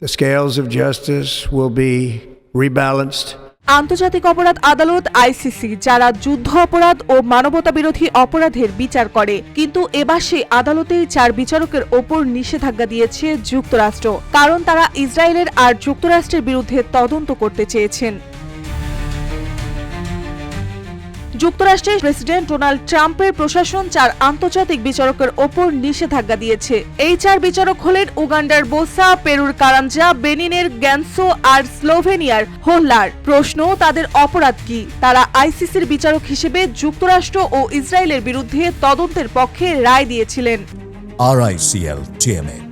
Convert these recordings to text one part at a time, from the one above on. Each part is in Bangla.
The scales of justice will be rebalanced. আন্তর্জাতিক অপরাধ আদালত আইসিসি যারা যুদ্ধ অপরাধ ও মানবতা বিরোধী অপরাধের বিচার করে, কিন্তু এবার সেই আদালতেই 4 বিচারকের ওপর নিষেধাজ্ঞা দিয়েছে যুক্তরাষ্ট্র, কারণ তারা ইসরায়েলের আর যুক্তরাষ্ট্রের বিরুদ্ধে তদন্ত করতে চেয়েছেন। যুক্তরাষ্ট্রের প্রেসিডেন্ট ডোনাল্ড ট্রাম্পের প্রশাসন 4 আন্তর্জাতিক বিচারকের ওপর নিষেধাজ্ঞা দিয়েছে। এই 4 বিচারক হলেন উগান্ডার বোসা, পেরুর কারাঞ্জা, বেনিনের গ্যানসো আর স্লোভেনিয়ার হোল্লার। প্রশ্ন, তাদের অপরাধ কি? তারা আইসিসির বিচারক হিসেবে যুক্তরাষ্ট্র ও ইসরায়েলের বিরুদ্ধে তদন্তের পক্ষে রায় দিয়েছিলেন। RICL TMX,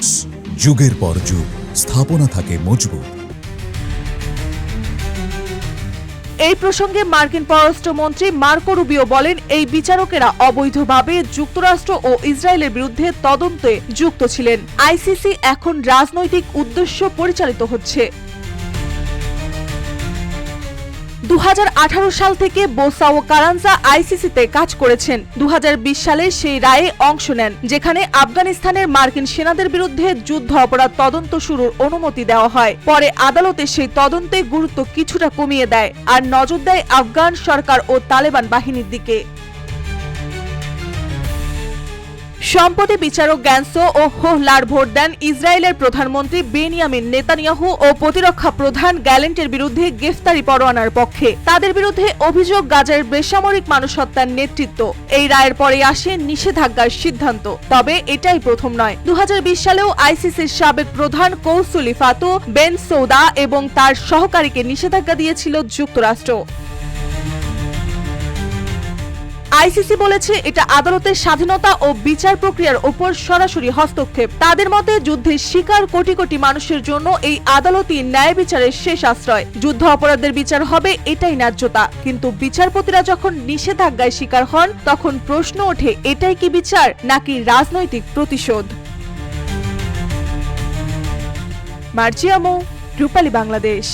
যুগের পর যুগ স্থাপনা থাকে মজবুত। এই প্রসঙ্গে মার্কিন পররাষ্ট্রমন্ত্রী মার্কো রুবিও বলেন, এই বিচারকেরা অবৈধভাবে যুক্তরাষ্ট্র ও ইসরায়েলের বিরুদ্ধে তদন্তে যুক্ত ছিলেন। আইসিসি এখন রাজনৈতিক উদ্দেশ্য পরিচালিত হচ্ছে। 2018 সাল থেকে বোসা ও কারাঞ্জা আইসিসিতে কাজ করেছেন। 2020 সালে সেই রায়ে অংশ নেন, যেখানে আফগানিস্তানের মার্কিন সেনাদের বিরুদ্ধে যুদ্ধ অপরাধ তদন্ত শুরুর অনুমতি দেওয়া হয়। পরে আদালতে সেই তদন্তে গুরুত্ব কিছুটা কমিয়ে দেয় আর নজর দেয় আফগান সরকার ও তালেবান বাহিনীর দিকে। সম্প্রতি বিচারক গ্যানসো ও হোল্লার ভোট দেন ইসরায়েলের প্রধানমন্ত্রী বেনিয়ামিন নেতানিয়াহু ও প্রতিরক্ষা প্রধান গ্যালেন্টের বিরুদ্ধে গ্রেফতারি পরোয়ানার পক্ষে। তাদের বিরুদ্ধে অভিযোগ গাজার বেসামরিক মানুষ হত্যার নেতৃত্ব। এই রায়ের পরে আসে নিষেধাজ্ঞার সিদ্ধান্ত। তবে এটাই প্রথম নয়। 2020 সালেও আইসিসির সাবেক প্রধান কৌসুলি ফাতু বেনসৌদা এবং তার সহকারীকে নিষেধাজ্ঞা দিয়েছিল যুক্তরাষ্ট্র। আইসিসি বলেছে এটা আদালতের স্বাধীনতা ও বিচার প্রক্রিয়ার উপর সরাসরি হস্তক্ষেপ। তাদের মতে যুদ্ধের শিকার কোটি কোটি মানুষের জন্য এই আদালতই ন্যায় বিচারের শেষ আশ্রয়। যুদ্ধ অপরাধের বিচার হবে, এটাই ন্যায্যতা। কিন্তু বিচারপতিরা যখন নিষেধাজ্ঞায় শিকার হন, তখন প্রশ্ন ওঠে, এটাই কি বিচার নাকি রাজনৈতিক প্রতিশোধ? মার্জিয়া মৌ, রূপালী বাংলাদেশ।